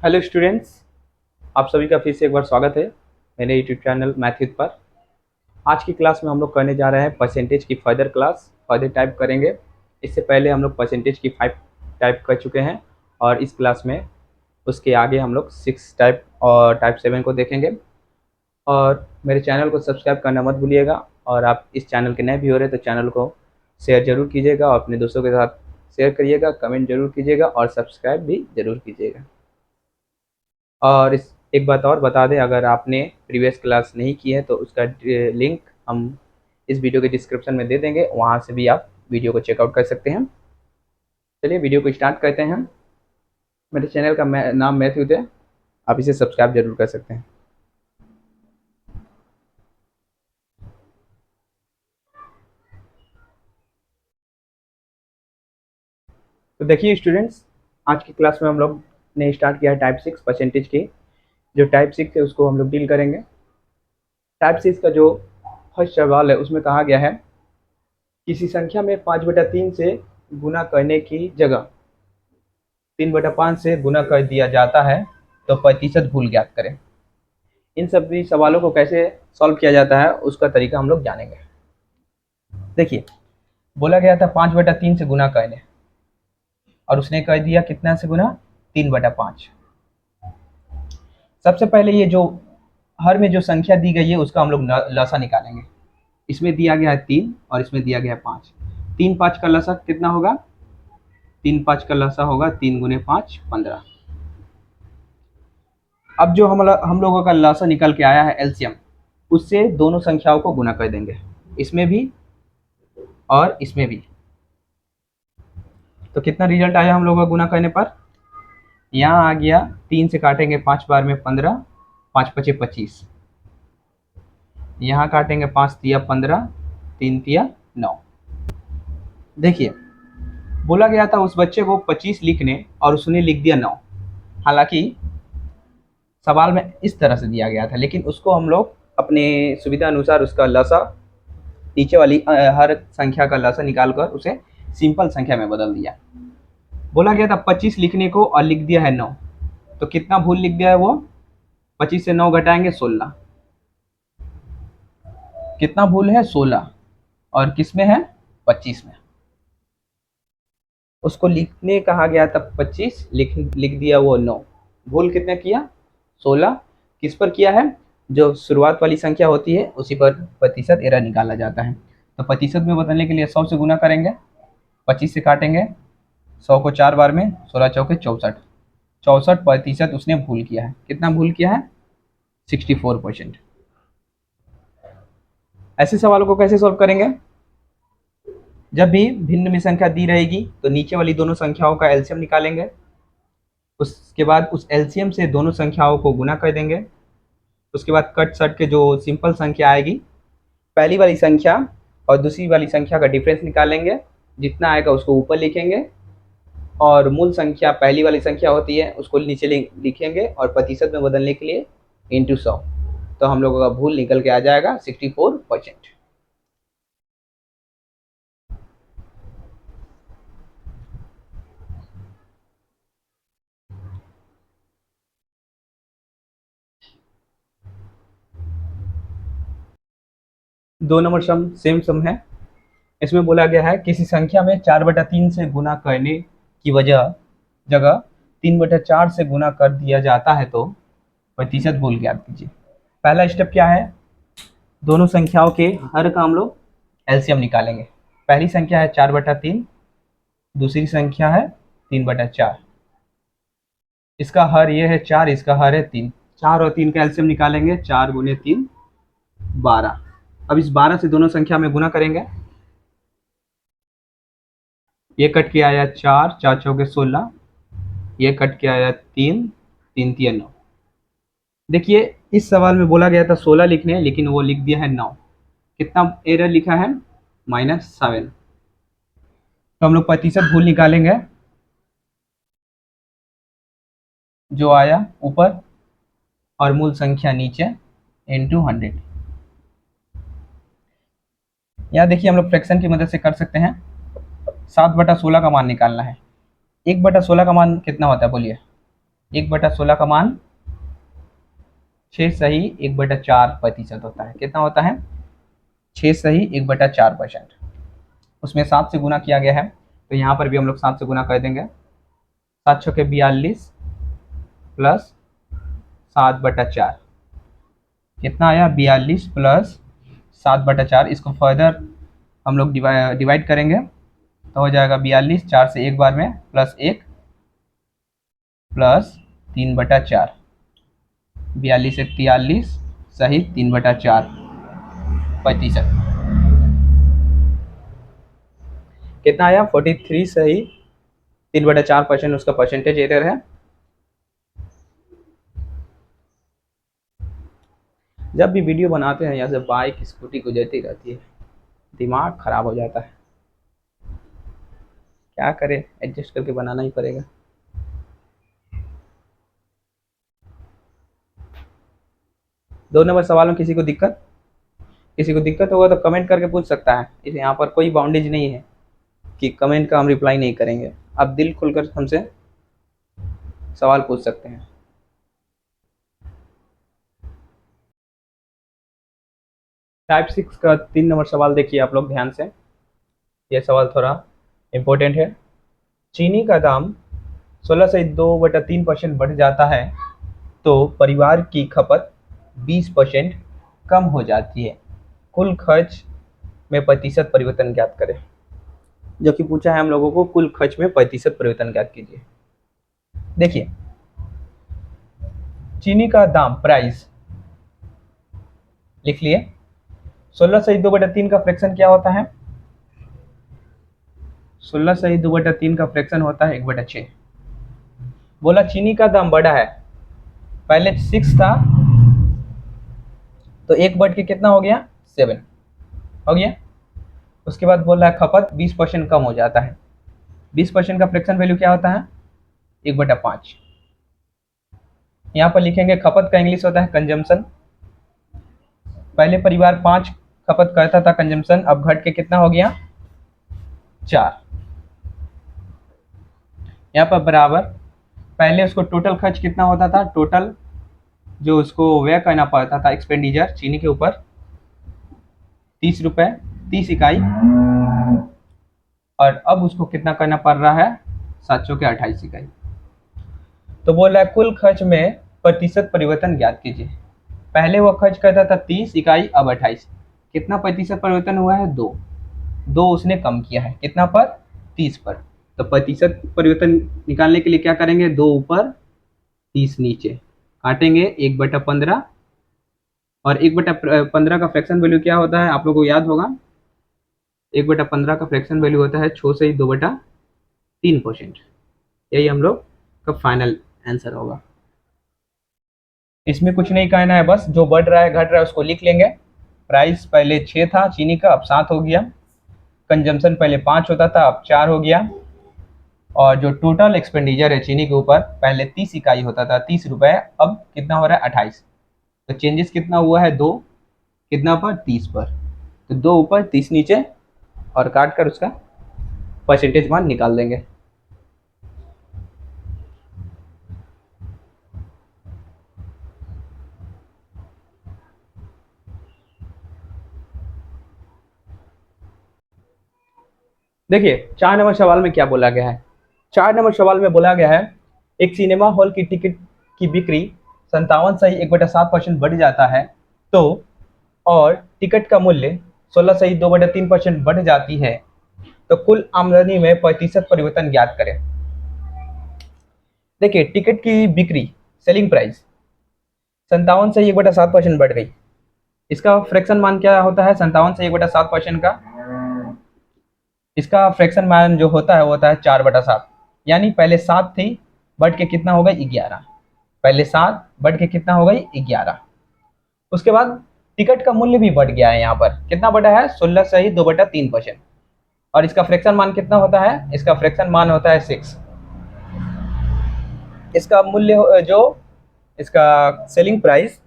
Hello students, आप सभी का फिर से एक बार स्वागत है मेरे यूट्यूब चैनल मैथ विद पर। आज की क्लास में हम लोग करने जा रहे हैं परसेंटेज की फर्दर टाइप करेंगे। इससे पहले हम लोग परसेंटेज की 5 टाइप कर चुके हैं और इस क्लास में उसके आगे हम लोग 6 टाइप और टाइप 7 को देखेंगे। और मेरे चैनल को सब्सक्राइब करना मत भूलिएगा, और आप इस चैनल के नए भी हो रहे तो चैनल को शेयर ज़रूर कीजिएगा और अपने दोस्तों के साथ शेयर करिएगा, कमेंट ज़रूर कीजिएगा और सब्सक्राइब भी ज़रूर कीजिएगा। और इस एक बात और बता दें, अगर आपने प्रीवियस क्लास नहीं की है तो उसका लिंक हम इस वीडियो के डिस्क्रिप्शन में दे देंगे, वहाँ से भी आप वीडियो को चेकआउट कर सकते हैं। चलिए वीडियो को स्टार्ट करते हैं। मेरे चैनल का नाम मैथ्यूज है, आप इसे सब्सक्राइब जरूर कर सकते हैं। तो देखिए स्टूडेंट्स, आज की क्लास में हम लोग ने स्टार्ट किया है टाइप 6 परसेंटेज की। जो टाइप 6 है उसको हम लोग डील करेंगे। टाइप 6 का जो फर्स्ट सवाल है उसमें कहा गया है, किसी संख्या में 5/3 से गुना करने की जगह 3/5 से गुना कर दिया जाता है तो प्रतिशत भूल ज्ञात करें। इन सभी सवालों को कैसे सॉल्व किया जाता है उसका तरीका हम लोग जानेंगे। देखिए, बोला गया था 5/3 से गुना करने, और उसने कर दिया कितना से गुना, 3/5। सबसे पहले ये जो हर में जो संख्या दी गई है उसका हम लोग लसा निकालेंगे। इसमें दिया गया है 3 और इसमें दिया गया है 5। 3 5 का लसा कितना होगा, 3 5 का लसा होगा 3 गुने 5 15। अब जो हम लोगों का लसा निकल के आया है एलसीएम, उससे दोनों संख्याओं को गुना कर देंगे, इसमें भी और इसमें भी। तो कितना रिजल्ट आया हम लोगों का गुना करने पर, यहाँ आ गया 3 से काटेंगे 5 बार में 15, 5 पचे 25। यहाँ काटेंगे 5 तिया 15, 3 तिया 9। देखिए, बोला गया था उस बच्चे को 25 लिखने और उसने लिख दिया 9। हालांकि सवाल में इस तरह से दिया गया था, लेकिन उसको हम लोग अपने सुविधा अनुसार उसका लसा, नीचे वाली हर संख्या का लसा निकालकर उसे सिंपल संख्या में बदल दिया। बोला गया था 25 लिखने को और लिख दिया है 9, तो कितना भूल लिख दिया है वो, 25 से 9 घटाएंगे 16। कितना भूल है, 16, और किस में है, 25 में। उसको लिखने कहा गया था 25, लिख दिया वो 9। भूल कितना किया, 16। किस पर किया है, जो शुरुआत वाली संख्या होती है उसी पर प्रतिशत एरर निकाला जाता है। तो प्रतिशत में बदलने के लिए 100 से गुना करेंगे, 25 से काटेंगे 100 को 4 बार में, 16 चौके 64। 64% उसने भूल किया है। कितना भूल किया है, 64%। ऐसे सवालों को कैसे सॉल्व करेंगे, जब भी भिन्न में संख्या दी रहेगी तो नीचे वाली दोनों संख्याओं का एलसीएम निकालेंगे, उसके बाद उस एलसीएम से दोनों संख्याओं को गुना कर देंगे। उसके बाद कट सट के जो सिंपल संख्या आएगी, पहली वाली संख्या और दूसरी वाली संख्या का डिफरेंस निकालेंगे, जितना आएगा उसको ऊपर लिखेंगे, और मूल संख्या पहली वाली संख्या होती है उसको नीचे लिखेंगे, और प्रतिशत में बदलने के लिए इंटू 100। तो हम लोगों का भूल निकल के आ जाएगा 64%। दो नंबर सम सेम सम है। इसमें बोला गया है किसी संख्या में 4/3 से गुना करने की जगह 3/4 से गुना कर दिया जाता है तो प्रतिशत भूल ज्ञात कीजिए। पहला स्टेप क्या है, दोनों संख्याओं के हर का हम लोग एलसीएम निकालेंगे। पहली संख्या है 4/3, दूसरी संख्या है 3/4। इसका हर ये है 4, इसका हर है 3। 4 और 3 का एलसीएम निकालेंगे, 4 गुने 3 12। अब इस 12 से दोनों संख्या में गुना करेंगे, ये कट के आया 4, 4 चौके 16, ये कट के आया 3, 3 तिया 9। देखिए, इस सवाल में बोला गया था 16 लिखने, लेकिन वो लिख दिया है 9। कितना एरर लिखा है, -7। तो हम लोग प्रतिशत भूल निकालेंगे, जो आया ऊपर और मूल संख्या नीचे, इंटू 100। यहाँ देखिए हम लोग फ्रैक्शन की मदद से कर सकते हैं। 7/16 का मान निकालना है। 1/16 का मान कितना होता है बोलिए, 1/16 का मान 6 सही 1/4% होता है। कितना होता है? 6 सही 1/4%। उसमें 7 से गुना किया गया है, तो यहाँ पर भी हम लोग 7 से गुना कर देंगे। 7 छके 42 प्लस 7/4 कितना आया? 42 प्लस 7/4। इसको फर्दर हम लोग डिवाइड करेंगे तो हो जाएगा 42, 4 से एक बार में, प्लस 1 प्लस 3/4। 42 से 43 सही 3/4%। कितना आया? 43 सही 3/4% उसका परसेंटेज एरर है। जब भी वीडियो बनाते हैं यहाँ से बाइक स्कूटी गुजरती रहती है, दिमाग खराब हो जाता है। क्या करें, एडजस्ट करके बनाना ही पड़ेगा। दो नंबर सवाल में किसी को दिक्कत होगा तो कमेंट करके पूछ सकता है। इस यहाँ पर कोई बाउंडेज नहीं है कि कमेंट का हम रिप्लाई नहीं करेंगे। आप दिल खुलकर हमसे सवाल पूछ सकते हैं। टाइप 6 का 3 नंबर सवाल देखिए आप लोग ध्यान से। यह सवाल थोड़ा इम्पोर्टेंट है। चीनी का दाम 16 से 2/3% बढ़ जाता है तो परिवार की खपत 20% कम हो जाती है। कुल खर्च में प्रतिशत परिवर्तन ज्ञात करें। जो कि पूछा है हम लोगों को, कुल खर्च में प्रतिशत परिवर्तन ज्ञात कीजिए। देखिए, चीनी का दाम प्राइस लिख लिए। 16 सही 2/3 का फ्रैक्शन क्या होता है? 16 सही 2/3 का फ्रैक्शन होता है 1/6। बोला चीनी का दाम बढ़ा है, पहले 6 था तो 1 बढ़ के कितना हो गया? 7 हो गया। उसके बाद बोल रहा है खपत 20% कम हो जाता है। 20% का फ्रैक्शन वैल्यू क्या होता है? 1/5। यहाँ पर लिखेंगे खपत का इंग्लिश होता है कंजम्पशन। पहले परिवार 5 खपत करता था कंजम्पशन, अब घट के कितना हो गया? 4। यहाँ पर बराबर, पहले उसको टोटल खर्च कितना होता था? टोटल जो उसको व्यय करना पड़ता था एक्सपेंडिचर चीनी के ऊपर 30 रुपए 30 इकाई, और अब उसको कितना करना पड़ रहा है? 728 इकाई। तो बोल रहा है कुल खर्च में प्रतिशत परिवर्तन ज्ञात कीजिए। पहले वो खर्च करता था 30 इकाई, अब 28। कितना प्रतिशत परिवर्तन हुआ है? 2। 2 उसने कम किया है, कितना पर? 30 पर। तो प्रतिशत परिवर्तन निकालने के लिए क्या करेंगे? 2 ऊपर 30 नीचे, काटेंगे 1/15। और 1/15 का फ्रैक्शन वैल्यू क्या होता है आप लोगों को याद होगा? 1/15 का फ्रैक्शन वैल्यू होता है 6 से 2/3%। यही हम लोग का फाइनल आंसर होगा। इसमें कुछ नहीं कहना है, बस जो बढ़ रहा है घट रहा है उसको लिख लेंगे। प्राइस पहले 6 था चीनी का, अब 7 हो गया। कंजम्पशन पहले 5 होता था, अब 4 हो गया। और जो टोटल एक्सपेंडिचर है चीनी के ऊपर, पहले 30 इकाई होता था 30 रुपए, अब कितना हो रहा है? 28। तो चेंजेस कितना हुआ है? 2। कितना पर? 30 पर। तो 2 ऊपर 30 नीचे, और काट कर उसका परसेंटेज मान निकाल देंगे। देखिए 4 नंबर सवाल में क्या बोला गया है। 4 नंबर सवाल में बोला गया है एक सिनेमा हॉल की टिकट की बिक्री 57 सही 1/7% बढ़ जाता है तो, और टिकट का मूल्य 16 सही 2/3% बढ़ जाती है तो कुल आमदनी में प्रतिशत परिवर्तन ज्ञात करें। देखिए टिकट की बिक्री सेलिंग प्राइस 57 से 1/7% बढ़ गई। इसका फ्रैक्शन मान क्या होता है? 57 से 1/7% का इसका फ्रैक्शन मान जो होता है वो होता है 4/7। यानी पहले 7 थी, बढ़ के कितना हो गई? 11। पहले 7 बढ़ के कितना हो गई? 11। उसके बाद टिकट का मूल्य भी बढ़ गया है। यहाँ पर कितना बढ़ा है? 16 सही 2/3%। और इसका फ्रैक्शन मान कितना होता है? इसका फ्रैक्शन मान होता है 6। इसका मूल्य जो इसका सेलिंग प्राइस,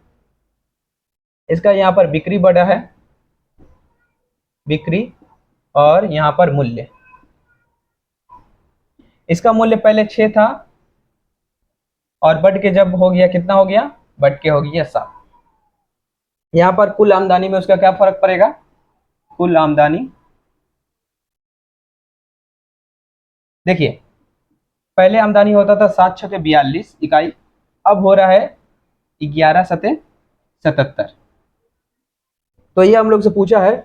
इसका यहाँ पर बिक्री बढ़ा है, बिक्री, और यहाँ पर मूल्य। इसका मूल्य पहले 6 था और बढ़ के जब हो गया कितना हो गया, बढ़ के हो गया 7। यहाँ पर कुल आमदनी में उसका क्या फर्क पड़ेगा, कुल आमदनी देखिए पहले आमदनी होता था 7 छके 42 इकाई, अब हो रहा है 11 सते 77। तो ये हम लोग से पूछा है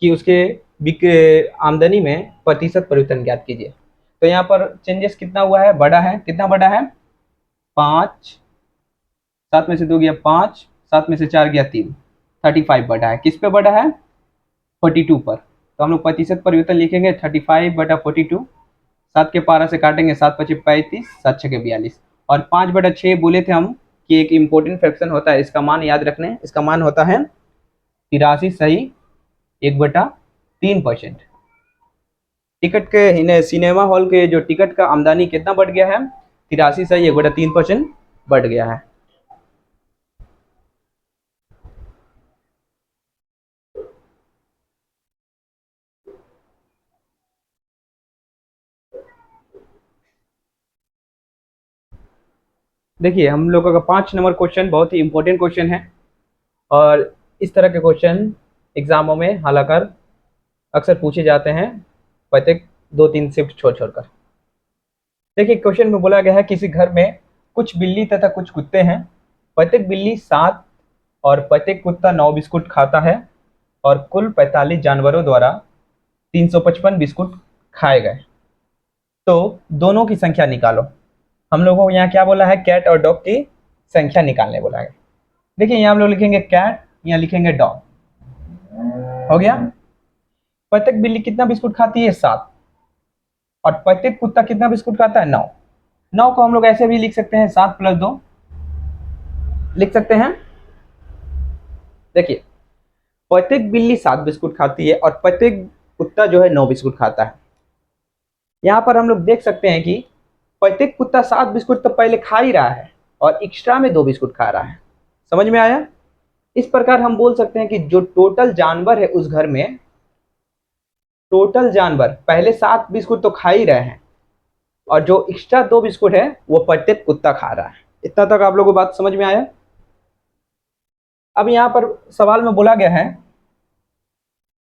कि उसके आमदनी में प्रतिशत परिवर्तन ज्ञात कीजिए। तो यहाँ पर चेंजेस कितना हुआ है, बड़ा है, कितना बड़ा है, 5, 7 में से 2 गया 5, 7 में से 4 गया 3, 35 बढ़ा है, किस पे बढ़ा है, 42 पर। तो हम लोग प्रतिशत परिवर्तन लिखेंगे 35/42, 7 के 12 से काटेंगे, 7 × 5 = 35, 7 × 6 = 42, और 5/6 बोले थे हम कि एक इम्पोर्टेंट फ्रैक्शन होता है, इसका मान याद रखने, इसका मान होता है 83.1/3%। टिकट के सिनेमा हॉल के जो टिकट का आमदनी कितना बढ़ गया है, 83.1/3% बढ़ गया है। देखिए हम लोगों का 5 नंबर क्वेश्चन बहुत ही इंपॉर्टेंट क्वेश्चन है, और इस तरह के क्वेश्चन एग्जामों में हालांकि अक्सर पूछे जाते हैं, प्रत्येक 2-3 शिफ्ट छोड़ छोड़कर। देखिए क्वेश्चन में बोला गया है किसी घर में कुछ बिल्ली तथा कुछ कुत्ते हैं, प्रत्येक बिल्ली 7 और प्रत्येक कुत्ता 9 बिस्कुट खाता है, और कुल 45 जानवरों द्वारा 355 बिस्कुट खाए गए, तो दोनों की संख्या निकालो। हम लोगों को यहाँ क्या बोला है, कैट और डॉग की संख्या निकालने बोला है। देखिए यहाँ हम लोग लिखेंगे कैट, यहाँ लिखेंगे डॉग, हो गया। प्रत्येक बिल्ली कितना बिस्कुट खाती है, 7, और प्रत्येक कुत्ता कितना बिस्कुट खाता है, 9। 9 को हम लोग ऐसे भी लिख सकते हैं, 7 + 2 लिख सकते हैं। देखिए प्रत्येक बिल्ली 7 बिस्कुट खाती है और प्रत्येक कुत्ता जो है 9 बिस्कुट खाता है। यहाँ पर हम लोग देख सकते हैं कि प्रत्येक कुत्ता 7 बिस्कुट तो पहले खा ही रहा है और एक्स्ट्रा में 2 बिस्कुट खा रहा है। समझ में आया। इस प्रकार हम बोल सकते हैं कि जो टोटल जानवर है उस घर में, टोटल जानवर पहले 7 बिस्कुट तो खा ही रहे हैं, और जो एक्स्ट्रा 2 बिस्कुट है वो प्रत्येक कुत्ता खा रहा है। इतना तक आप लोगों को बात समझ में आया। अब यहाँ पर सवाल में बोला गया है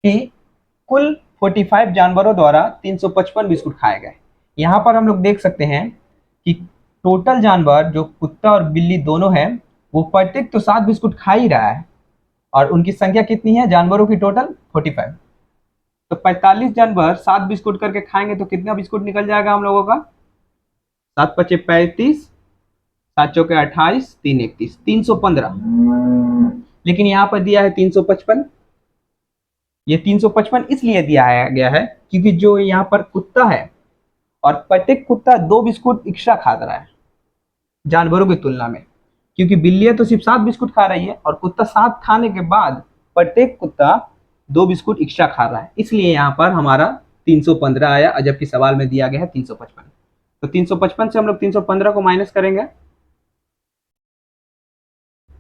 कि कुल 45 जानवरों द्वारा 355 बिस्कुट खाए गए। यहाँ पर हम लोग देख सकते हैं कि टोटल जानवर जो कुत्ता और बिल्ली दोनों हैं, वो प्रत्येक तो 7 बिस्कुट खा ही रहा है, और उनकी संख्या कितनी है जानवरों की, टोटल 45। तो 45 जानवर 7 बिस्कुट करके खाएंगे तो कितना बिस्कुट निकल जाएगा हम लोगों का, 7 × 5 = 35, 7 × 4 = 28, 3 × 31, 315। लेकिन यहाँ पर दिया है 355। ये 355 इसलिए दिया गया है क्योंकि जो यहाँ पर कुत्ता है, और प्रत्येक कुत्ता 2 बिस्कुट एक्स्ट्रा खा रहा है जानवरों की तुलना में, क्योंकि बिल्लियां तो सिर्फ 7 बिस्कुट खा रही है और कुत्ता 7 खाने के बाद प्रत्येक कुत्ता 2 बिस्कुट एक्स्ट्रा खा रहा है, इसलिए यहाँ पर हमारा 315 आया, जबकि सवाल में दिया गया है 355। तो 355 से हम लोग 315 को माइनस करेंगे,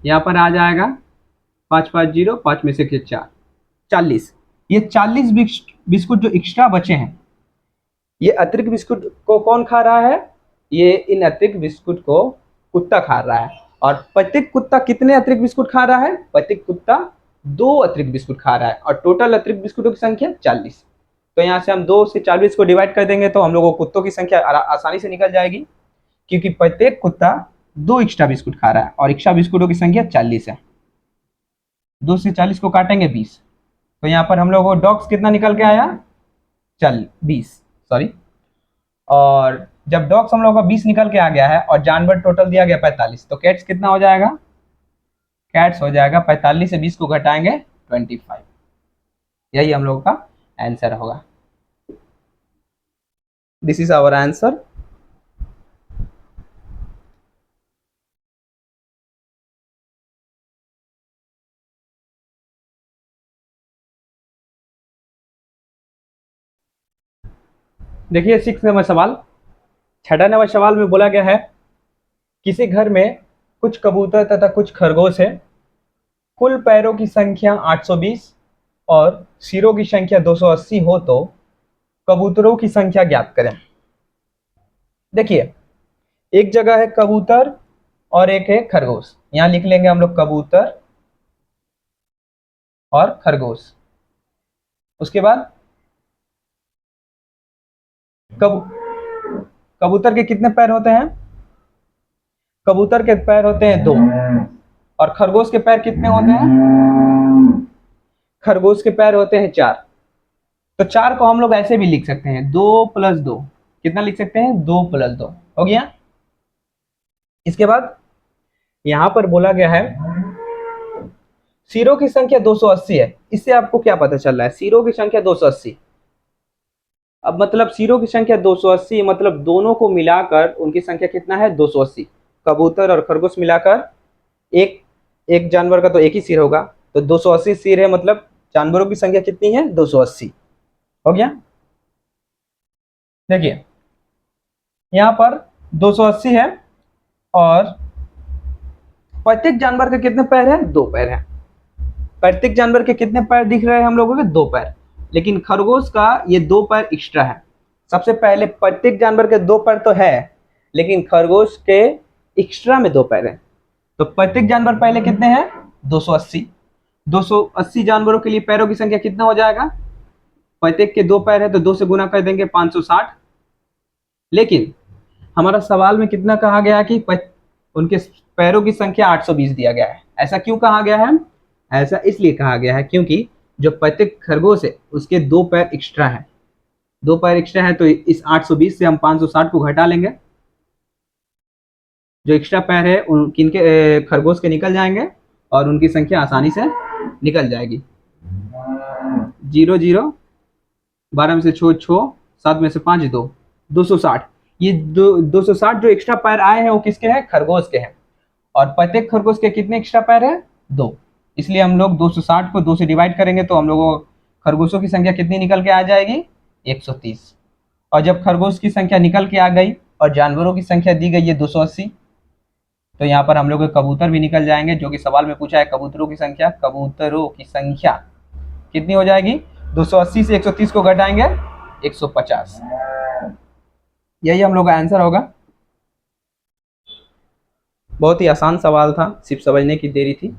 यहाँ पर आ जाएगा 550, 5 में से 4, 40। ये 40 बिस्कुट जो एक्स्ट्रा बचे हैं, ये अतिरिक्त बिस्कुट को कौन खा रहा है, ये इन अतिरिक्त बिस्कुट को कुत्ता खा रहा है। और प्रत्येक कुत्ता कितने अतिरिक्त बिस्कुट खा रहा है, प्रत्येक कुत्ता 2 अतिरिक्त बिस्कुट खा रहा है, और टोटल अतिरिक्त बिस्कुटों की संख्या 40। तो यहाँ से हम 2 से 40 को डिवाइड कर देंगे तो हम लोगों को कुत्तों की संख्या आसानी से निकल जाएगी, क्योंकि प्रत्येक कुत्ता 2 एक्स्ट्रा बिस्कुट खा रहा है और एक्स्ट्रा बिस्कुटों की संख्या 40 है। 2 से 40 को काटेंगे 20, तो यहाँ पर हम लोगों को डॉग्स कितना निकल के आया, 20, सॉरी। और जब डॉग्स हम लोगों का 20 निकल के आ गया है और जानवर टोटल दिया गया 45, तो कैट्स कितना हो जाएगा, कैट्स हो जाएगा 45 से 20 को घटाएंगे 25। यही हम लोगों का आंसर होगा। This is our answer. देखिए 6 नंबर सवाल, 6 नंबर सवाल में बोला गया है किसी घर में कुछ कबूतर तथा कुछ खरगोश है, कुल पैरों की संख्या 820 और सिरों की संख्या 280 हो तो कबूतरों की संख्या ज्ञात करें। देखिए एक जगह है कबूतर और एक है खरगोश। यहाँ लिख लेंगे हम लोग कबूतर और खरगोश। उसके बाद कबूतर के कितने पैर होते हैं? कबूतर के पैर होते हैं 2। और खरगोश के पैर कितने होते हैं? खरगोश के पैर होते हैं 4। तो 4 को हम लोग ऐसे भी लिख सकते हैं, 2 + 2। कितना लिख सकते हैं? 2 + 2 हो गया। इसके बाद यहां पर बोला गया है सिरों की संख्या 280 है। इससे आपको क्या पता चल रहा है? सिरों की संख्या 280। अब मतलब सिरों की संख्या 280 मतलब दोनों को मिलाकर उनकी संख्या कितना है? 280। कबूतर और खरगोश मिलाकर एक एक जानवर का तो एक ही सिर होगा, तो 280 सिर है, मतलब जानवरों की संख्या कितनी है? 280 हो गया। देखिए यहाँ पर 280 है और प्रत्येक जानवर के कितने पैर है? 2 पैर है। प्रत्येक जानवर के कितने पैर दिख रहे हैं हम लोगों के? 2 पैर। लेकिन खरगोश का ये 2 पैर एक्स्ट्रा है। सबसे पहले प्रत्येक जानवर के 2 पैर तो है, लेकिन खरगोश के एक्स्ट्रा में 2 पैर है। तो प्रत्येक जानवर पहले कितने हैं? 280। 280 जानवरों के लिए पैरों की संख्या कितना हो जाएगा? प्रत्येक के 2 पैर है तो 2 से गुना कर देंगे, 560। लेकिन हमारा सवाल में कितना कहा गया है कि उनके पैरों की संख्या 820 दिया गया है। ऐसा क्यों कहा गया है? ऐसा इसलिए कहा गया है क्योंकि जो प्रत्येक खरगोश है उसके 2 पैर एक्स्ट्रा है। 2 पैर एक्स्ट्रा है तो इस 820 से हम 560 को घटा लेंगे। जो एक्स्ट्रा पैर है उन किनके? खरगोश के निकल जाएंगे और उनकी संख्या आसानी से निकल जाएगी। 0 0 12 में से 6 7 में से 5 2 260। ये 260 जो एक्स्ट्रा पैर आए हैं वो किसके हैं? खरगोश के हैं। और प्रत्येक खरगोश के कितने एक्स्ट्रा पैर है? 2। इसलिए हम लोग 260 को 2 से डिवाइड करेंगे तो हम लोगों को खरगोशों की संख्या कितनी निकल के आ जाएगी? 130। और जब खरगोश की संख्या निकल के आ गई और जानवरों की संख्या दी गई है 280, तो यहाँ पर हम लोग कबूतर भी निकल जाएंगे, जो कि सवाल में पूछा है कबूतरों की संख्या। कबूतरों की संख्या कितनी हो जाएगी? 280 से 130 को घटाएंगे 150। यही हम लोग का आंसर होगा। बहुत ही आसान सवाल था, सिर्फ समझने की देरी थी।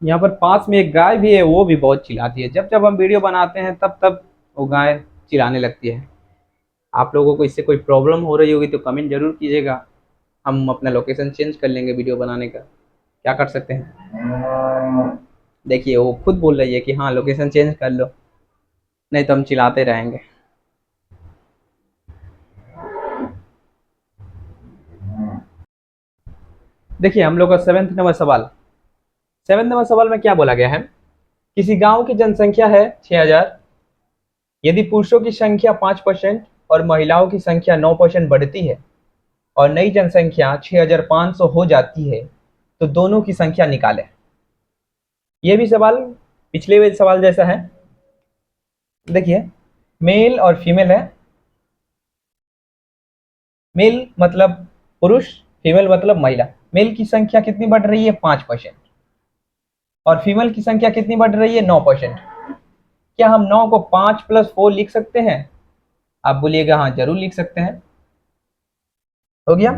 यहाँ पर पास में एक गाय भी है, वो भी बहुत चिल्लाती है। जब जब हम वीडियो बनाते हैं तब तब वो गाय चिल्लाने लगती है। आप लोगों को इससे कोई प्रॉब्लम हो रही होगी तो कमेंट जरूर कीजिएगा। हम अपना लोकेशन चेंज कर लेंगे वीडियो बनाने का, क्या कर सकते हैं। देखिए वो खुद बोल रही है कि हाँ लोकेशन चेंज कर लो, नहीं तो हम चिल्लाते रहेंगे। देखिए हम लोग का 7th नंबर सवाल। 7th नंबर सवाल में क्या बोला गया है? किसी गांव की जनसंख्या है 6000। यदि पुरुषों की संख्या 5% और महिलाओं की संख्या 9% बढ़ती है और नई जनसंख्या 6500 हो जाती है तो दोनों की संख्या निकालें। यह भी सवाल पिछले सवाल जैसा है। देखिए मेल और फीमेल है। मेल मतलब पुरुष, फीमेल मतलब महिला। मेल की संख्या कितनी बढ़ रही है? 5%। और फीमेल की संख्या कितनी बढ़ रही है? 9%। क्या हम 9 को 5 + 4 लिख सकते हैं? आप बोलिएगा हाँ जरूर लिख सकते हैं। हो गया।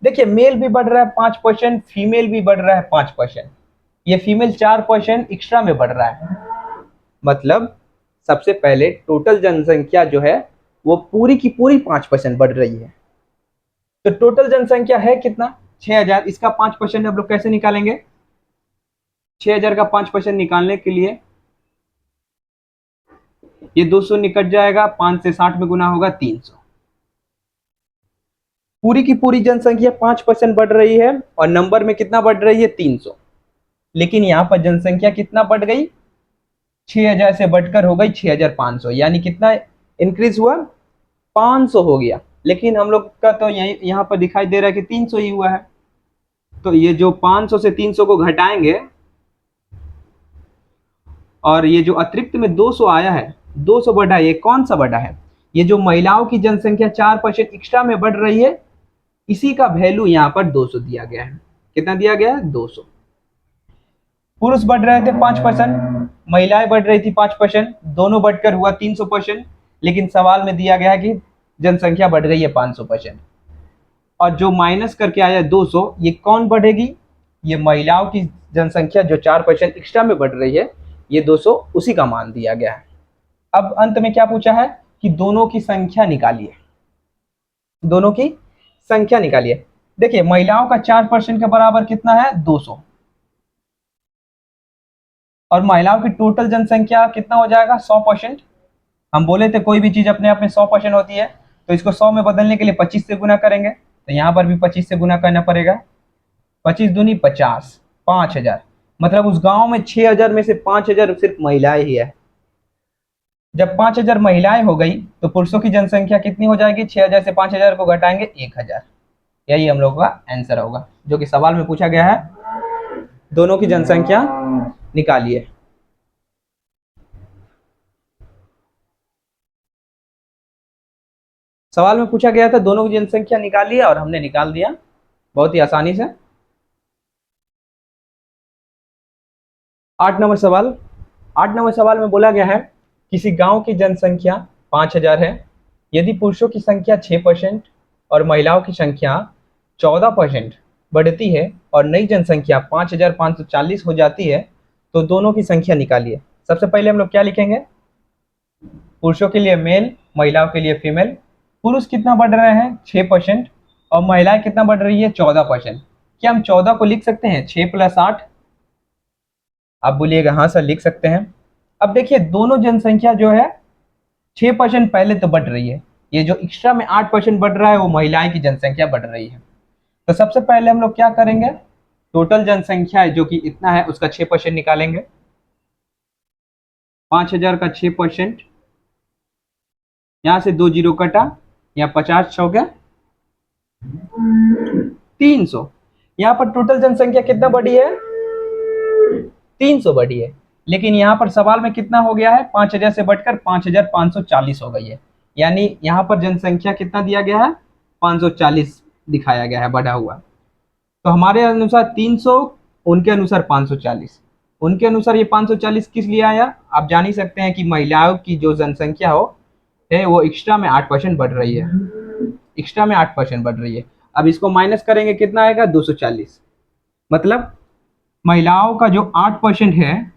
देखिए मेल भी बढ़ रहा है 5%, फीमेल भी बढ़ रहा है 5%। ये फीमेल 4% एक्स्ट्रा में बढ़ रहा है। मतलब सबसे पहले टोटल जनसंख्या जो है वो पूरी की पूरी 5% बढ़ रही है। तो टोटल जनसंख्या है कितना? 6000। इसका 5% हम लोग कैसे निकालेंगे? 6000 का 5% निकालने के लिए ये 200 निकट जाएगा, 5 से 60 में गुना होगा 300। पूरी की पूरी जनसंख्या 5% बढ़ रही है और नंबर में कितना बढ़ रही है? 300। लेकिन यहाँ पर जनसंख्या कितना बढ़ गई? 6000 से बढ़कर हो गई 6500, यानी कितना इंक्रीज हुआ? 500 हो गया। लेकिन हम लोग का तो यहाँ पर दिखाई दे रहा है कि 300 ही हुआ है। तो ये जो 500 से 300 को घटाएंगे और ये जो अतिरिक्त में 200 आया है, 200 बढ़ा, ये कौन सा बढ़ा है? ये जो महिलाओं की जनसंख्या 4% एक्स्ट्रा में बढ़ रही है, इसी का वैल्यू यहाँ पर 200 दिया गया है। कितना दिया गया है? 200। पुरुष बढ़ रहे थे 5%, महिलाएं बढ़ रही थी 5%, दोनों बढ़कर हुआ 300%। लेकिन सवाल में दिया गया है कि जनसंख्या बढ़ रही है 500%, और जो माइनस करके आया 200, ये कौन बढ़ेगी? ये महिलाओं की जनसंख्या जो 4% एक्स्ट्रा में बढ़ रही है, ये 200 उसी का मान दिया गया है। अब अंत में क्या पूछा है कि दोनों की संख्या निकालिए, दोनों की संख्या निकालिए। देखिए महिलाओं का 4% के बराबर कितना है? 200, और महिलाओं की टोटल जनसंख्या कितना हो जाएगा? 100%। हम बोले थे कोई भी चीज अपने आप में 100% होती है, तो इसको 100 में बदलने के लिए 25 से गुना करेंगे, तो यहाँ पर भी 25 से गुना करना पड़ेगा। 25 दूनी 50, 5000, मतलब उस गांव में 6000 में से 5000 सिर्फ महिलाएं ही है। जब 5000 महिलाएं हो गई तो पुरुषों की जनसंख्या कितनी हो जाएगी? 6000 से 5000 को घटाएंगे 1000। यही हम लोग का आंसर होगा, जो कि सवाल में पूछा गया है। दोनों की जनसंख्या निकालिए। सवाल में पूछा गया था दोनों की जनसंख्या निकालिए, और हमने निकाल दिया बहुत ही आसानी से। 8 नंबर सवाल। 8 नंबर सवाल में बोला गया है किसी गांव की जनसंख्या 5000 है, यदि पुरुषों की संख्या 6% और महिलाओं की संख्या 14% बढ़ती है और नई जनसंख्या 5540 हो जाती है, तो दोनों की संख्या निकालिए। सबसे पहले हम लोग क्या लिखेंगे? पुरुषों के लिए मेल, महिलाओं के लिए फीमेल। पुरुष कितना बढ़ रहे हैं? 6%, और महिलाएं कितना बढ़ रही है? 14%। क्या हम 14 को लिख सकते हैं 6 + 8? आप बोलिएगा हाँ सर लिख सकते हैं। अब देखिए दोनों जनसंख्या जो है 6% पहले तो बढ़ रही है, ये जो एक्स्ट्रा में 8% बढ़ रहा है वो महिलाएं की जनसंख्या बढ़ रही है। तो सबसे पहले हम लोग क्या करेंगे? टोटल जनसंख्या है जो कि इतना है उसका 6% निकालेंगे। 5000 का 6%, यहाँ से 2 जीरो कटा, यहाँ 50 छौके 300। यहाँ पर टोटल जनसंख्या कितना बढ़ी है? 300 बढ़ी है, लेकिन यहाँ पर सवाल में कितना हो गया है? 5000 से बढ़कर 5540 हो गई है, यानी यहाँ पर जनसंख्या कितना दिया गया है? 540 दिखाया गया है बढ़ा हुआ। तो हमारे अनुसार 300, उनके अनुसार 540। उनके अनुसार ये 540 किस लिए आया? आप जान ही सकते हैं कि महिलाओं की जो जनसंख्या हो है वो एक्स्ट्रा में 8% बढ़ रही है, एक्स्ट्रा में 8% बढ़ रही है। अब इसको माइनस करेंगे कितना आएगा? 240। मतलब महिलाओं का जो 8% है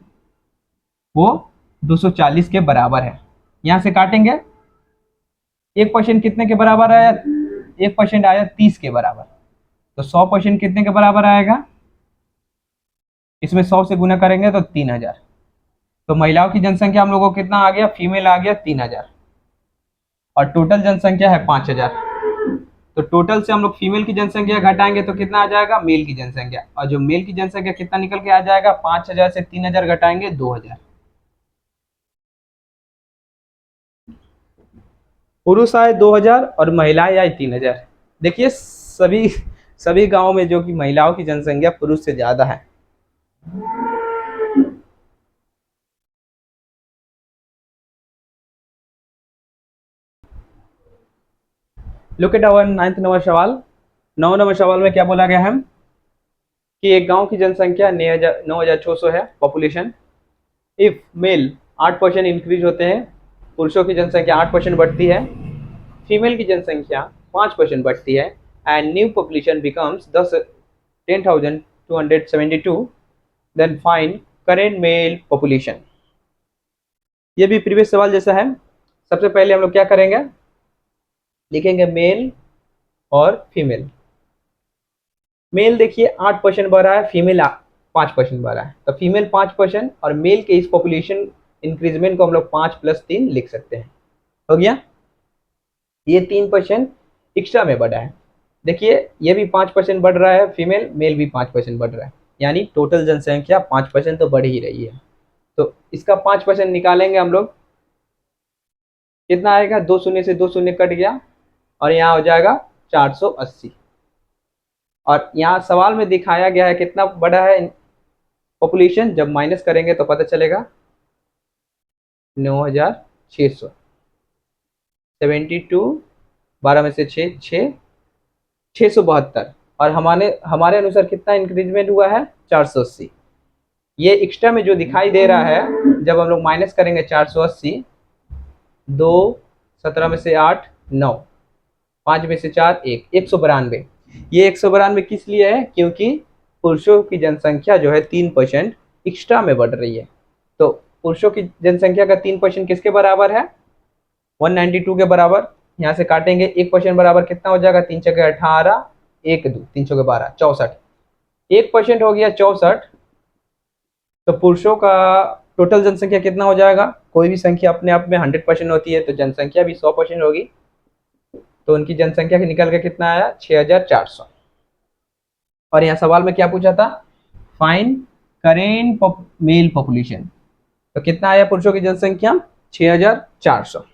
वो 240 के बराबर है। यहाँ से काटेंगे, 1% कितने के बराबर आया? 1% आया 30 के बराबर। तो 100% कितने के बराबर आएगा? इसमें 100 से गुना करेंगे तो 3000। तो महिलाओं की जनसंख्या हम लोगों को कितना आ गया? फीमेल आ गया 3000, और टोटल जनसंख्या है 5000। तो टोटल से हम लोग फीमेल की जनसंख्या घटाएंगे तो कितना आ जाएगा? मेल की जनसंख्या। और जो मेल की जनसंख्या कितना निकल के आ जाएगा? 5000 से 3000 घटाएंगे 2000। पुरुष आए 2000 और महिलाएं आई 3000। देखिए सभी सभी गांवों में जो कि महिलाओं की जनसंख्या पुरुष से ज्यादा है। Look at our 9th number सवाल। 9 नंबर सवाल में क्या बोला गया है कि एक गांव की जनसंख्या 9600 है पॉपुलेशन। इफ मेल 8% इंक्रीज होते हैं, पुरुषों की जनसंख्या 8% बढ़ती है, फीमेल की जनसंख्या 5% बढ़ती है, and new population becomes 10,272, then find current male population. ये भी प्रीवियस सवाल जैसा है। सबसे पहले हम लोग क्या करेंगे? लिखेंगे मेल और फीमेल। मेल देखिए 8% बढ़ रहा है, फीमेल 5% बढ़ रहा है, तो फीमेल 5% और मेल के इस पॉपुलेशन इंक्रीजमेंट को हम लोग 5 + 3 लिख सकते हैं। हो गया? ये 3% एक्स्ट्रा में बढ़ा है। देखिए ये भी 5% बढ़ रहा है फीमेल, मेल भी 5% बढ़ रहा है, यानी टोटल जनसंख्या 5% तो बढ़ ही रही है। तो इसका 5% निकालेंगे हम लोग, कितना आएगा? 2 शून्य से 2 शून्य कट गया, और यहाँ हो जाएगा 480। और यहाँ सवाल में दिखाया गया है कितना बड़ा है पॉपुलेशन, जब माइनस करेंगे तो पता चलेगा 9600। 72, 12 में से 6, 672, और हमारे अनुसार कितना इंक्रीजमेंट हुआ है? 480। ये एक्स्ट्रा में जो दिखाई दे रहा है, जब हम लोग माइनस करेंगे 480, 2 17 में से 8 9, 5 में से 4 1, 192। ये 192 किस लिए है? क्योंकि पुरुषों की जनसंख्या जो है 3% एक्स्ट्रा में बढ़ रही है। तो पुरुषों की जनसंख्या का 3% किसके बराबर है? 192 के बराबर। यहाँ से काटेंगे, 1% बराबर कितना हो जाएगा? 3 छक्के 18, 1 2 3 छक्के 12, 64। 1% हो गया 64। तो पुरुषों का टोटल जनसंख्या कितना हो जाएगा? कोई भी संख्या अपने आप में 100% होती है, तो जनसंख्या भी 100% होगी। तो उनकी जनसंख्या निकल के कितना आया? 6400। और यहाँ सवाल में क्या पूछा था? Find current male population. तो कितना आया पुरुषों की जनसंख्या? 6400।